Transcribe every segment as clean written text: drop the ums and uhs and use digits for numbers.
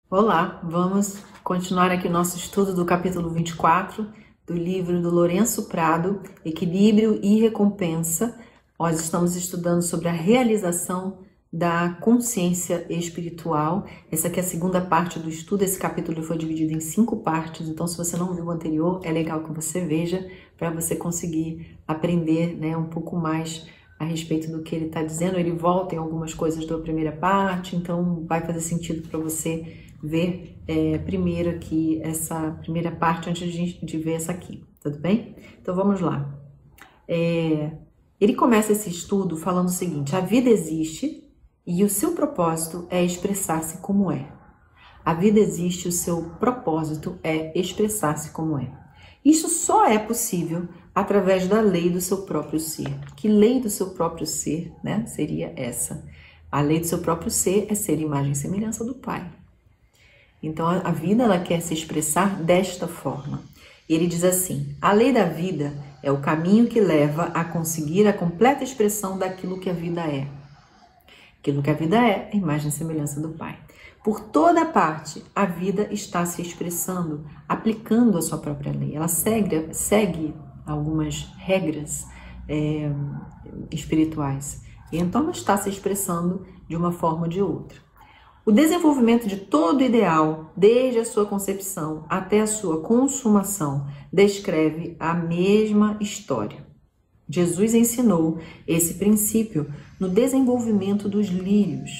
Olá, vamos continuar aqui o nosso estudo do capítulo 24 do livro do Lourenço Prado, Equilíbrio e Recompensa. Nós estamos estudando sobre a realização da consciência espiritual. Essa aqui é a segunda parte do estudo. Esse capítulo foi dividido em 5 partes, então se você não viu o anterior, é legal que você veja para você conseguir aprender, um pouco mais a respeito do que ele está dizendo. Ele volta em algumas coisas da primeira parte, então vai fazer sentido para você ver primeiro aqui essa primeira parte antes de ver essa aqui, tudo bem? Então vamos lá. Ele começa esse estudo falando o seguinte: a vida existe e o seu propósito é expressar-se como é. A vida existe e o seu propósito é expressar-se como é. Isso só é possível através da lei do seu próprio ser. Que lei do seu próprio ser, seria essa? A lei do seu próprio ser é ser imagem e semelhança do Pai. Então a vida ela quer se expressar desta forma. Ele diz assim: a lei da vida é o caminho que leva a conseguir a completa expressão daquilo que a vida é. Aquilo que a vida é a imagem e semelhança do Pai. Por toda parte, a vida está se expressando, aplicando a sua própria lei. Ela segue algumas regras espirituais. E então ela está se expressando de uma forma ou de outra. O desenvolvimento de todo ideal, desde a sua concepção até a sua consumação, descreve a mesma história. Jesus ensinou esse princípio no desenvolvimento dos lírios.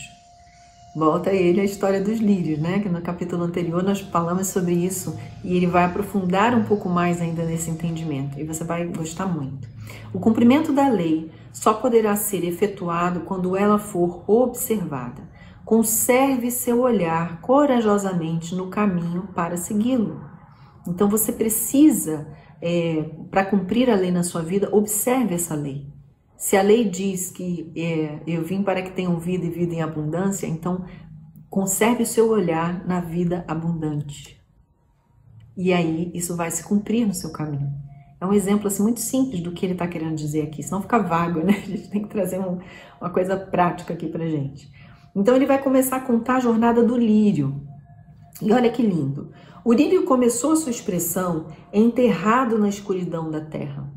Volta ele a história dos lírios, que no capítulo anterior nós falamos sobre isso e ele vai aprofundar um pouco mais ainda nesse entendimento e você vai gostar muito. O cumprimento da lei só poderá ser efetuado quando ela for observada. Conserve seu olhar corajosamente no caminho para segui-lo. Então você precisa, para cumprir a lei na sua vida, observe essa lei. Se a lei diz que eu vim para que tenham vida e vida em abundância, então conserve o seu olhar na vida abundante. E aí isso vai se cumprir no seu caminho. É um exemplo assim, muito simples do que ele está querendo dizer aqui, senão fica vago, né? A gente tem que trazer uma coisa prática aqui para gente. Então ele vai começar a contar a jornada do lírio. E olha que lindo. O lírio começou a sua expressão enterrado na escuridão da terra.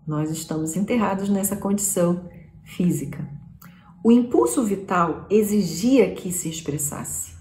Nós estamos enterrados nessa condição física. O impulso vital exigia que se expressasse.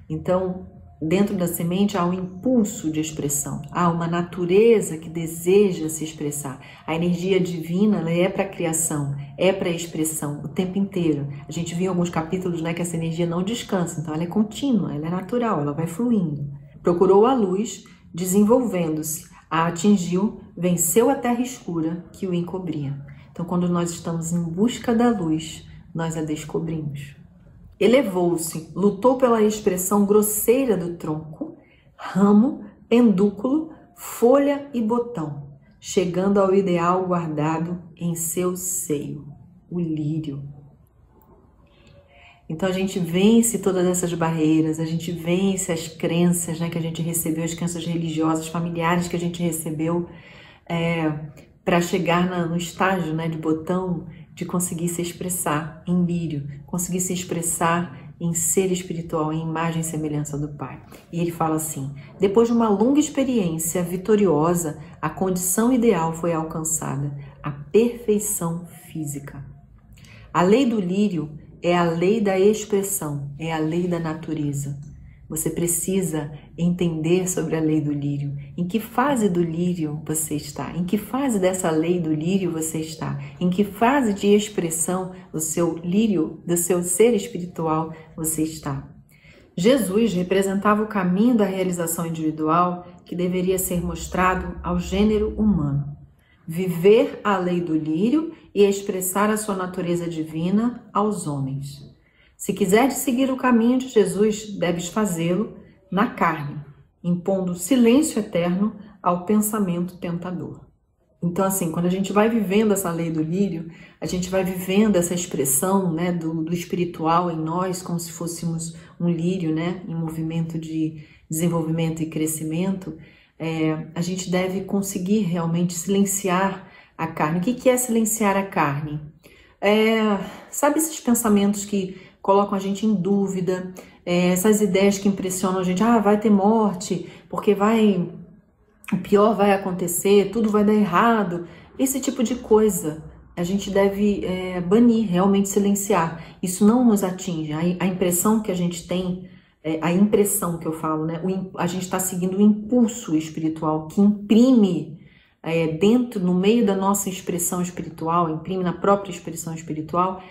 Então, dentro da semente há um impulso de expressão, há uma natureza que deseja se expressar. A energia divina ela é para a criação, é para a expressão o tempo inteiro. A gente viu em alguns capítulos que essa energia não descansa, então ela é contínua, ela é natural, ela vai fluindo. Procurou a luz, desenvolvendo-se, a atingiu, venceu a terra escura que o encobria. Então, quando nós estamos em busca da luz, nós a descobrimos. Elevou-se, lutou pela expressão grosseira do tronco, ramo, pendúculo, folha e botão, chegando ao ideal guardado em seu seio, o lírio. Então a gente vence todas essas barreiras, a gente vence as crenças que a gente recebeu, as crenças religiosas, familiares que a gente recebeu, para chegar no estágio de botão, de conseguir se expressar em lírio, conseguir se expressar em ser espiritual, em imagem e semelhança do Pai. E ele fala assim: depois de uma longa experiência vitoriosa, a condição ideal foi alcançada, a perfeição física. A lei do lírio é a lei da expressão, é a lei da natureza. Você precisa entender sobre a lei do lírio. Em que fase do lírio você está? Em que fase dessa lei do lírio você está? Em que fase de expressão do seu lírio, do seu ser espiritual você está? Jesus representava o caminho da realização individual que deveria ser mostrado ao gênero humano. Viver a lei do lírio e expressar a sua natureza divina aos homens. Se quiseres seguir o caminho de Jesus, deves fazê-lo na carne, impondo silêncio eterno ao pensamento tentador. Então, assim, quando a gente vai vivendo essa lei do lírio, a gente vai vivendo essa expressão do espiritual em nós, como se fôssemos um lírio, em movimento de desenvolvimento e crescimento, a gente deve conseguir realmente silenciar a carne. O que é silenciar a carne? Sabe esses pensamentos que colocam a gente em dúvida, essas ideias que impressionam a gente, vai ter morte, porque o pior vai acontecer, tudo vai dar errado, esse tipo de coisa a gente deve banir, realmente silenciar. Isso não nos atinge. A impressão que a gente tem, a impressão que eu falo, né? A gente está seguindo o impulso espiritual que imprime no meio da nossa expressão espiritual, imprime na própria expressão espiritual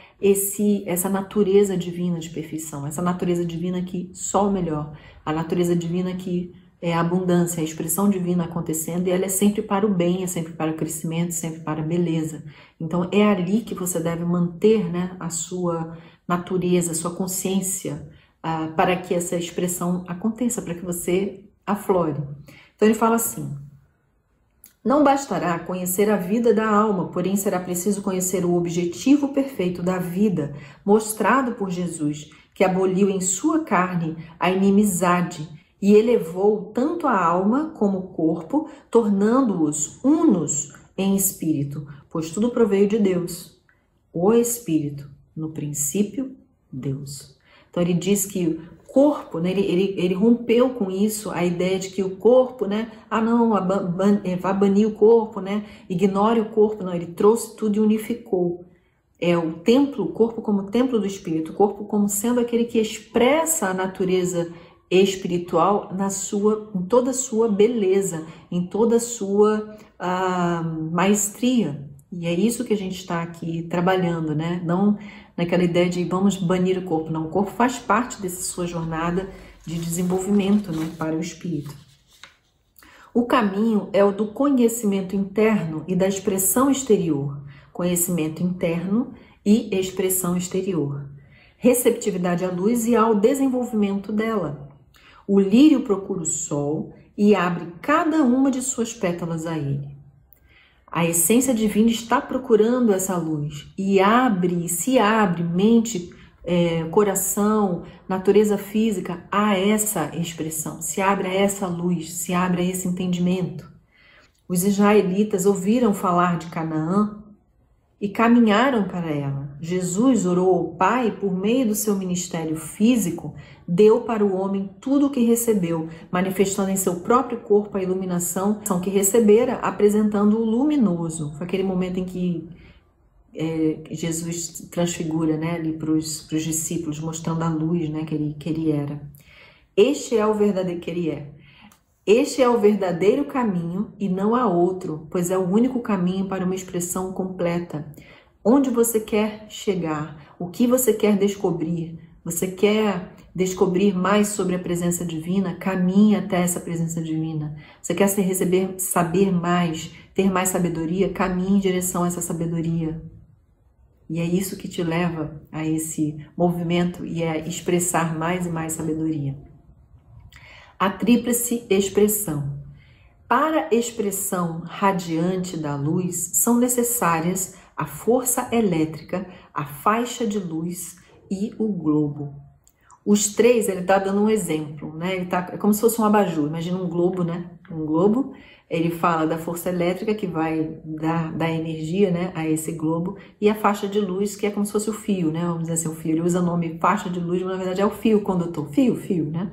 essa natureza divina de perfeição, essa natureza divina que só o melhor, a natureza divina que é a abundância, a expressão divina acontecendo, e ela é sempre para o bem, é sempre para o crescimento, sempre para a beleza. Então é ali que você deve manter, né, a sua natureza, a sua consciência, para que essa expressão aconteça, para que você aflore. Então ele fala assim: não bastará conhecer a vida da alma, porém será preciso conhecer o objetivo perfeito da vida, mostrado por Jesus, que aboliu em sua carne a inimizade e elevou tanto a alma como o corpo, tornando-os unos em espírito, pois tudo proveio de Deus. O Espírito, no princípio, Deus. Então ele diz que o corpo, né, ele rompeu com isso, a ideia de que o corpo, né, vá banir o corpo, né, ignore o corpo. Não, ele trouxe tudo e unificou. O templo, o corpo como templo do Espírito, o corpo como sendo aquele que expressa a natureza espiritual em toda a sua beleza, em toda a sua maestria. E é isso que a gente está aqui trabalhando, né? Não naquela ideia de vamos banir o corpo. Não, o corpo faz parte dessa sua jornada de desenvolvimento, né, para o espírito. O caminho é o do conhecimento interno e da expressão exterior. Conhecimento interno e expressão exterior. Receptividade à luz e ao desenvolvimento dela. O lírio procura o sol e abre cada uma de suas pétalas a ele. A essência divina está procurando essa luz e se abre mente, coração, natureza física a essa expressão, se abre a essa luz, se abre a esse entendimento. Os israelitas ouviram falar de Canaã e caminharam para ela. Jesus orou ao Pai por meio do seu ministério físico, deu para o homem tudo o que recebeu, manifestando em seu próprio corpo a iluminação que recebera, apresentando o luminoso. Foi aquele momento em que Jesus transfigura, né, ali para os discípulos, mostrando a luz, né, que ele era. Este é o verdadeiro que ele é. Este é o verdadeiro caminho e não há outro, pois é o único caminho para uma expressão completa. Onde você quer chegar? O que você quer descobrir? Você quer descobrir mais sobre a presença divina? Caminhe até essa presença divina. Você quer saber mais, ter mais sabedoria? Caminhe em direção a essa sabedoria. E é isso que te leva a esse movimento e a expressar mais e mais sabedoria. A tríplice expressão. Para a expressão radiante da luz, são necessárias a força elétrica, a faixa de luz e o globo. Os três, ele está dando um exemplo, né? É como se fosse um abajur. Imagina um globo, né? Um globo. Ele fala da força elétrica que vai dar energia, né, a esse globo, e a faixa de luz, que é como se fosse o fio, né? Vamos dizer assim, o fio. Ele usa o nome faixa de luz, mas na verdade é o fio condutor. Fio, né?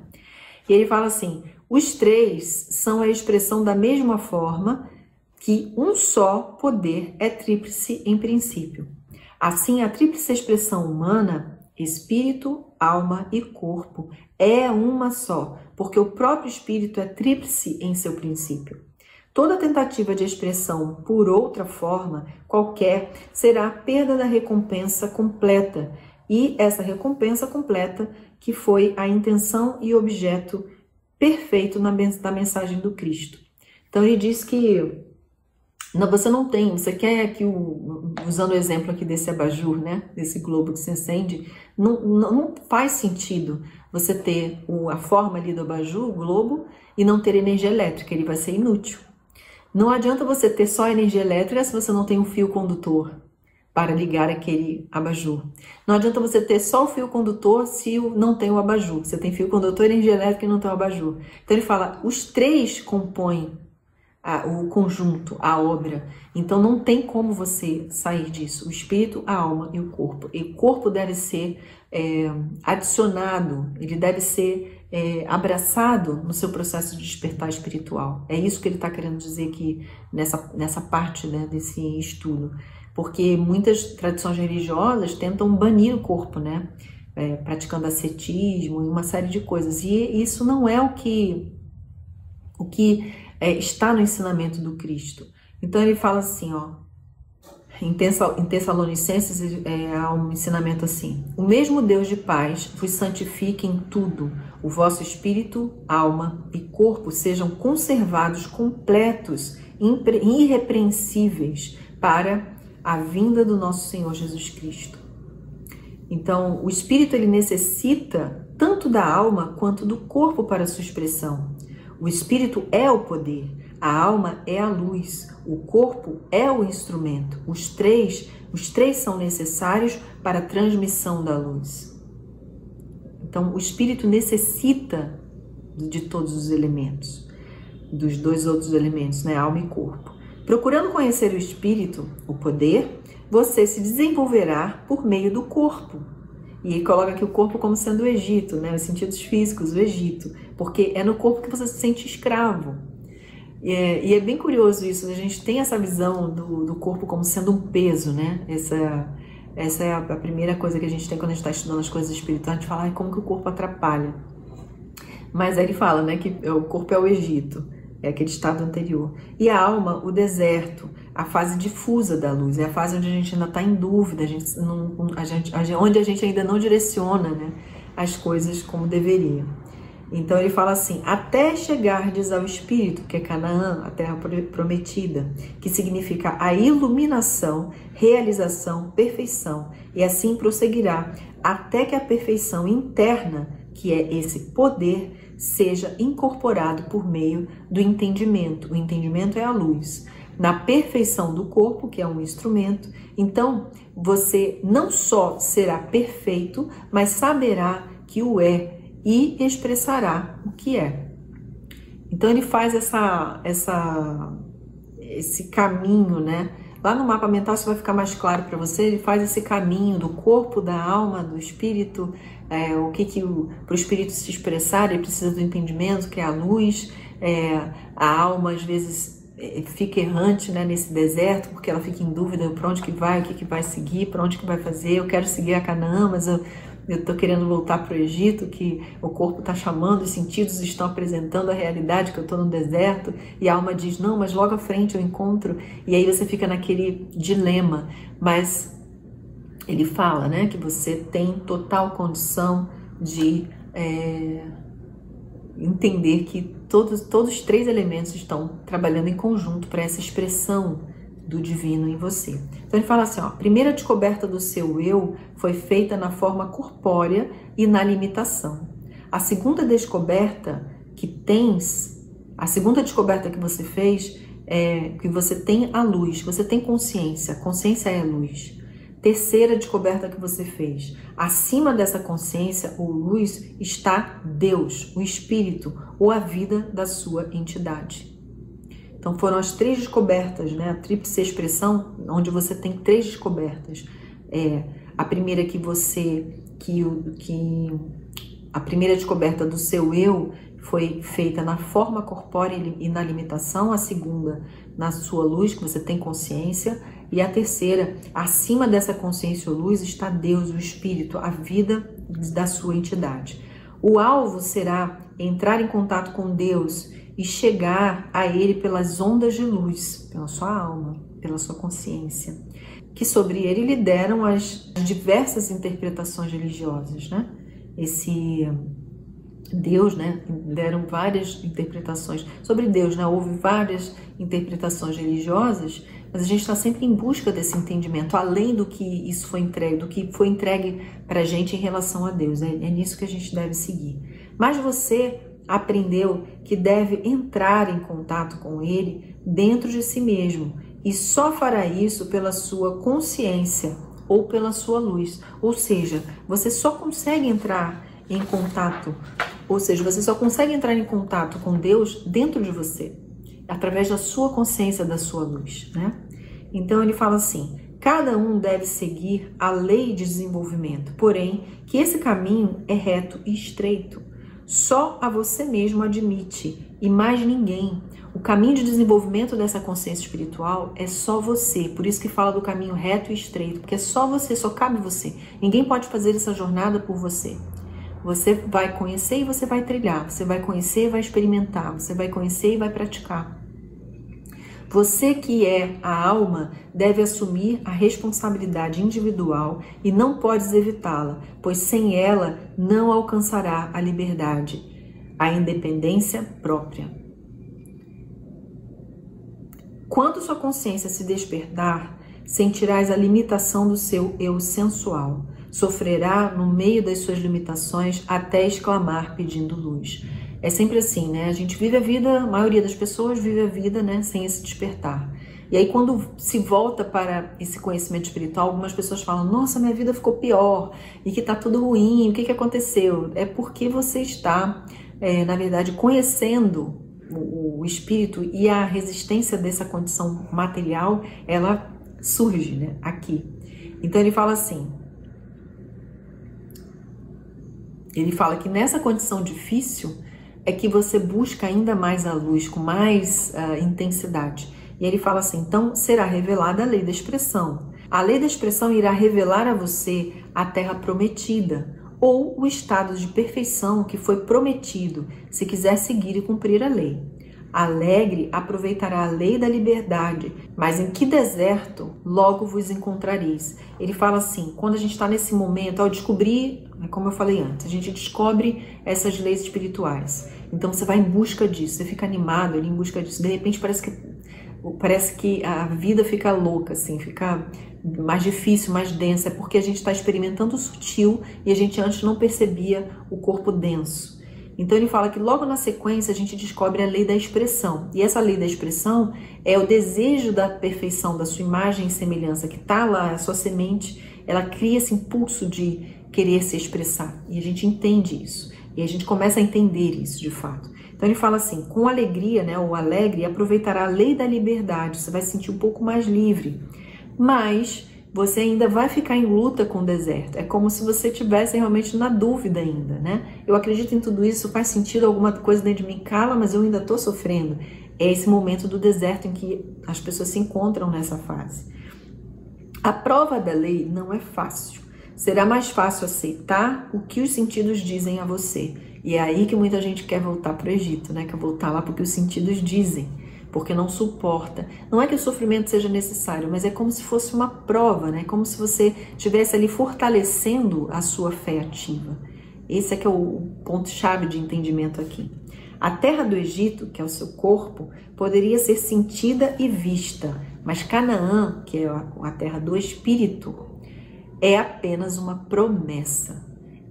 E ele fala assim: os três são a expressão da mesma forma que um só poder é tríplice em princípio. Assim, a tríplice expressão humana, espírito, alma e corpo, é uma só, porque o próprio espírito é tríplice em seu princípio. Toda tentativa de expressão por outra forma, qualquer, será a perda da recompensa completa, e essa recompensa completa que foi a intenção e objeto perfeito da mensagem do Cristo. Então ele diz que você quer que, usando o exemplo aqui desse abajur, né, desse globo que se acende, não faz sentido você ter a forma ali do abajur, o globo, e não ter energia elétrica, ele vai ser inútil. Não adianta você ter só energia elétrica se você não tem um fio condutor para ligar aquele abajur. Não adianta você ter só o fio condutor se não tem o abajur. Você tem fio condutor, energia elétrica e não tem o abajur. Então ele fala, os três compõem o conjunto, a obra. Então não tem como você sair disso. O espírito, a alma e o corpo. E o corpo deve ser adicionado, ele deve ser abraçado no seu processo de despertar espiritual. É isso que ele está querendo dizer aqui nessa parte, né, desse estudo. Porque muitas tradições religiosas tentam banir o corpo, né? Praticando ascetismo e uma série de coisas. E isso não é o que está no ensinamento do Cristo. Então ele fala assim, ó, em Tessalonicenses há um ensinamento assim: o mesmo Deus de paz vos santifique em tudo, o vosso espírito, alma e corpo sejam conservados completos, irrepreensíveis para a vinda do nosso Senhor Jesus Cristo. Então, o espírito ele necessita tanto da alma quanto do corpo para sua expressão. O espírito é o poder, a alma é a luz, o corpo é o instrumento. Os três são necessários para a transmissão da luz. Então, o espírito necessita de todos os elementos, dos dois outros elementos, né, alma e corpo. Procurando conhecer o espírito, o poder, você se desenvolverá por meio do corpo. E ele coloca aqui o corpo como sendo o Egito, né? Os sentidos físicos, o Egito. Porque é no corpo que você se sente escravo. E é bem curioso isso, a gente tem essa visão do corpo como sendo um peso, né? Essa é a primeira coisa que a gente tem quando a gente está estudando as coisas espirituais. A gente fala, como que o corpo atrapalha? Mas aí ele fala, né, que o corpo é o Egito. É aquele estado anterior. E a alma, o deserto, a fase difusa da luz, é a fase onde a gente ainda está em dúvida, onde a gente ainda não direciona, né, as coisas como deveria. Então ele fala assim: até chegardes ao Espírito, que é Canaã, a terra prometida, que significa a iluminação, realização, perfeição, e assim prosseguirá, até que a perfeição interna, que é esse poder, seja incorporado por meio do entendimento. O entendimento é a luz. Na perfeição do corpo, que é um instrumento, então você não só será perfeito, mas saberá que o é e expressará o que é. Então ele faz esse caminho, né? Lá no mapa mental isso vai ficar mais claro para você. Ele faz esse caminho do corpo, da alma, do espírito. O que para o espírito se expressar, ele precisa do entendimento, que é a luz. A alma às vezes fica errante, né, nesse deserto, porque ela fica em dúvida para onde que vai, o que vai seguir, para onde que vai fazer. Eu quero seguir a Canaã, mas eu estou querendo voltar para o Egito, que o corpo está chamando, os sentidos estão apresentando a realidade que eu estou no deserto, e a alma diz, não, mas logo à frente eu encontro, e aí você fica naquele dilema. Mas ele fala, né, que você tem total condição de entender que todos os três elementos estão trabalhando em conjunto para essa expressão do divino em você. Então ele fala assim, ó, a primeira descoberta do seu eu foi feita na forma corpórea e na limitação. A segunda descoberta que você fez é que você tem a luz, você tem consciência, consciência é a luz. Terceira descoberta que você fez, acima dessa consciência ou luz está Deus, o Espírito ou a vida da sua entidade. Então foram as três descobertas, né? A tríplice expressão, onde você tem três descobertas. A primeira a primeira descoberta do seu eu foi feita na forma corpórea e na limitação. A segunda, na sua luz, que você tem consciência. E a terceira, acima dessa consciência ou luz está Deus, o Espírito, a vida da sua entidade. O alvo será entrar em contato com Deus e chegar a Ele pelas ondas de luz, pela sua alma, pela sua consciência, que sobre ele lideram as diversas interpretações religiosas, né? Esse Deus, né? Deram várias interpretações sobre Deus, né? Houve várias interpretações religiosas, mas a gente está sempre em busca desse entendimento, além do que isso foi entregue, do que foi entregue para a gente em relação a Deus. É nisso que a gente deve seguir. Mas você aprendeu que deve entrar em contato com Ele dentro de si mesmo e só fará isso pela sua consciência ou pela sua luz. Ou seja, você só consegue entrar em contato, você só consegue entrar em contato com Deus dentro de você. através da sua consciência, da sua luz, né? Então ele fala assim: cada um deve seguir a lei de desenvolvimento, porém que esse caminho é reto e estreito. Só a você mesmo admite e mais ninguém. O caminho de desenvolvimento dessa consciência espiritual é só você. Por isso que fala do caminho reto e estreito, porque é só você, só cabe você. Ninguém pode fazer essa jornada por você. Você vai conhecer e você vai trilhar. Você vai conhecer e vai experimentar. Você vai conhecer e vai praticar. Você que é a alma deve assumir a responsabilidade individual e não podes evitá-la, pois sem ela não alcançará a liberdade, a independência própria. Quando sua consciência se despertar, sentirás a limitação do seu eu sensual. Sofrerá no meio das suas limitações até exclamar pedindo luz. É sempre assim, né? A gente vive a vida, a maioria das pessoas vive a vida, né, sem esse despertar. E aí quando se volta para esse conhecimento espiritual, algumas pessoas falam: nossa, minha vida ficou pior e que tá tudo ruim, o que aconteceu? É porque você está, na verdade, conhecendo o espírito, e a resistência dessa condição material, ela surge, né, aqui. Então ele fala assim, ele fala que nessa condição difícil é que você busca ainda mais a luz, com mais intensidade. E ele fala assim: então será revelada a lei da expressão. A lei da expressão irá revelar a você a terra prometida, ou o estado de perfeição que foi prometido, se quiser seguir e cumprir a lei. Alegre aproveitará a lei da liberdade, mas em que deserto logo vos encontrareis. Ele fala assim, quando a gente está nesse momento, ao descobrir, como eu falei antes, a gente descobre essas leis espirituais. Então você vai em busca disso, você fica animado ali em busca disso. De repente parece que a vida fica louca, assim, fica mais difícil, mais densa. É porque a gente está experimentando o sutil e a gente antes não percebia o corpo denso. Então ele fala que logo na sequência a gente descobre a lei da expressão. E essa lei da expressão é o desejo da perfeição da sua imagem e semelhança que está lá, a sua semente, ela cria esse impulso de querer se expressar. E a gente entende isso. E a gente começa a entender isso de fato. Então ele fala assim, com alegria, né, o alegre aproveitará a lei da liberdade. Você vai se sentir um pouco mais livre. Mas você ainda vai ficar em luta com o deserto. É como se você estivesse realmente na dúvida ainda, né? Eu acredito em tudo isso, faz sentido, alguma coisa dentro de mim cala, mas eu ainda estou sofrendo. É esse momento do deserto em que as pessoas se encontram nessa fase. A prova da lei não é fácil. Será mais fácil aceitar o que os sentidos dizem a você. E é aí que muita gente quer voltar para o Egito, né? Quer voltar lá porque os sentidos dizem. Porque não suporta. Não é que o sofrimento seja necessário, mas é como se fosse uma prova, né? Como se você estivesse ali fortalecendo a sua fé ativa. Esse é que é o ponto-chave de entendimento aqui. A terra do Egito, que é o seu corpo, poderia ser sentida e vista, mas Canaã, que é a terra do espírito, é apenas uma promessa.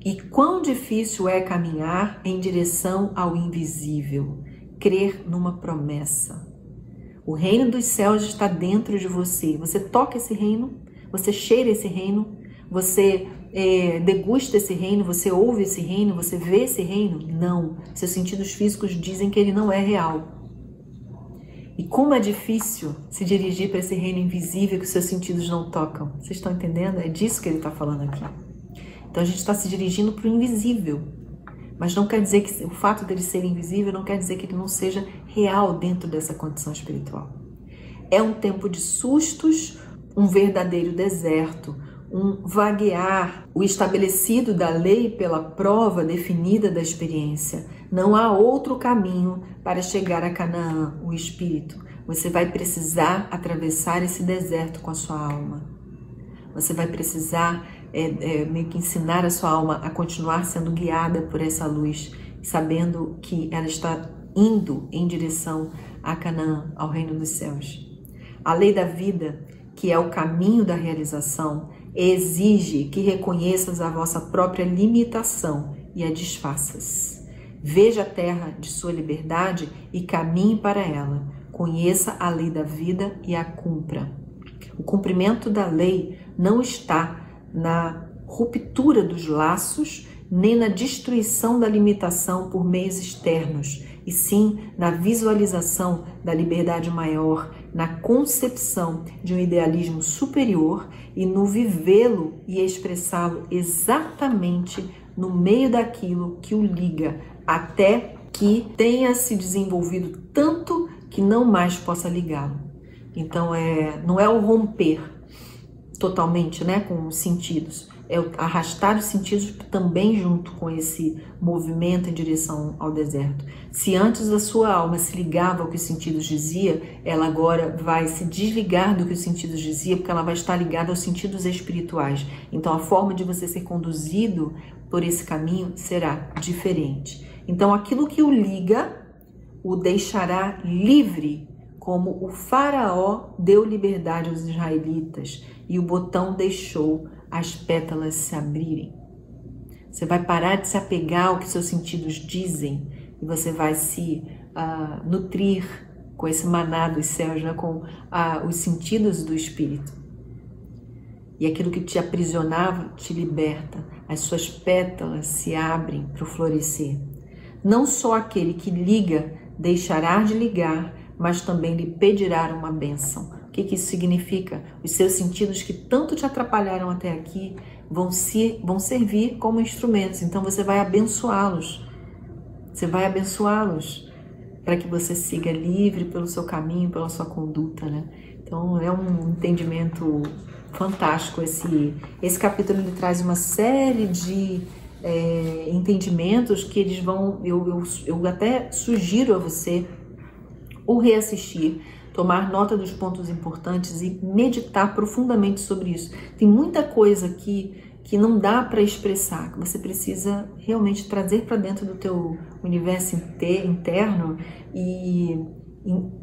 E quão difícil é caminhar em direção ao invisível, crer numa promessa. O reino dos céus está dentro de você. Você toca esse reino, você cheira esse reino, você degusta esse reino, você ouve esse reino, você vê esse reino? Não. Seus sentidos físicos dizem que ele não é real. E como é difícil se dirigir para esse reino invisível que os seus sentidos não tocam. Vocês estão entendendo? É disso que ele está falando aqui. Então a gente está se dirigindo para o invisível. Mas não quer dizer que o fato dele ser invisível não quer dizer que ele não seja real dentro dessa condição espiritual. É um tempo de sustos, um verdadeiro deserto, um vaguear, o estabelecido da lei pela prova definida da experiência. Não há outro caminho para chegar a Canaã, o espírito. Você vai precisar atravessar esse deserto com a sua alma. Você vai precisar meio que ensinar a sua alma a continuar sendo guiada por essa luz, sabendo que ela está indo em direção a Canaã, ao reino dos céus. A lei da vida, que é o caminho da realização, exige que reconheças a vossa própria limitação e a desfaças. Veja a terra de sua liberdade e caminhe para ela. Conheça a lei da vida e a cumpra. O cumprimento da lei não está na ruptura dos laços nem na destruição da limitação por meios externos, e sim na visualização da liberdade maior, na concepção de um idealismo superior e no vivê-lo e expressá-lo exatamente no meio daquilo que o liga, até que tenha se desenvolvido tanto que não mais possa ligá-lo. Então não é o romper totalmente, né, com os sentidos, é o arrastar os sentidos também junto com esse movimento em direção ao deserto. Se antes a sua alma se ligava ao que os sentidos diziam, ela agora vai se desligar do que os sentidos diziam, porque ela vai estar ligada aos sentidos espirituais. Então a forma de você ser conduzido por esse caminho será diferente. Então aquilo que o liga, o deixará livre, como o faraó deu liberdade aos israelitas e o botão deixou as pétalas se abrirem. Você vai parar de se apegar ao que seus sentidos dizem e você vai se nutrir com esse maná dos céus, né? Com os sentidos do Espírito. E aquilo que te aprisionava te liberta. As suas pétalas se abrem para o florescer. Não só aquele que liga deixará de ligar, mas também lhe pedirá uma bênção. O que isso significa? Os seus sentidos que tanto te atrapalharam até aqui vão servir como instrumentos. Então você vai abençoá-los. Você vai abençoá-los para que você siga livre pelo seu caminho, pela sua conduta, né? Então é um entendimento fantástico. Esse capítulo ele traz uma série de entendimentos que eles vão... Eu até sugiro a você o reassistir, tomar nota dos pontos importantes e meditar profundamente sobre isso. Tem muita coisa aqui que não dá para expressar, que você precisa realmente trazer para dentro do teu universo interno e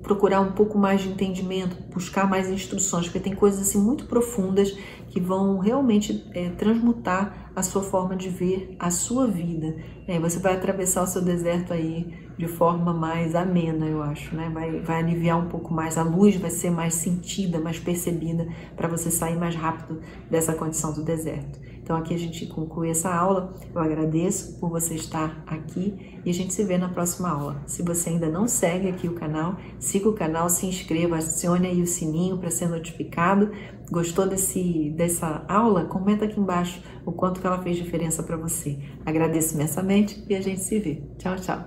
procurar um pouco mais de entendimento, buscar mais instruções, porque tem coisas assim muito profundas que vão realmente transmutar a sua forma de ver a sua vida. Você vai atravessar o seu deserto aí de forma mais amena, eu acho, né? Vai aliviar um pouco mais, a luz vai ser mais sentida, mais percebida, para você sair mais rápido dessa condição do deserto. Então aqui a gente conclui essa aula. Eu agradeço por você estar aqui e a gente se vê na próxima aula. Se você ainda não segue aqui o canal, siga o canal, se inscreva, acione aí o sininho para ser notificado. Gostou dessa aula? Comenta aqui embaixo o quanto que ela fez diferença para você. Agradeço imensamente e a gente se vê. Tchau, tchau.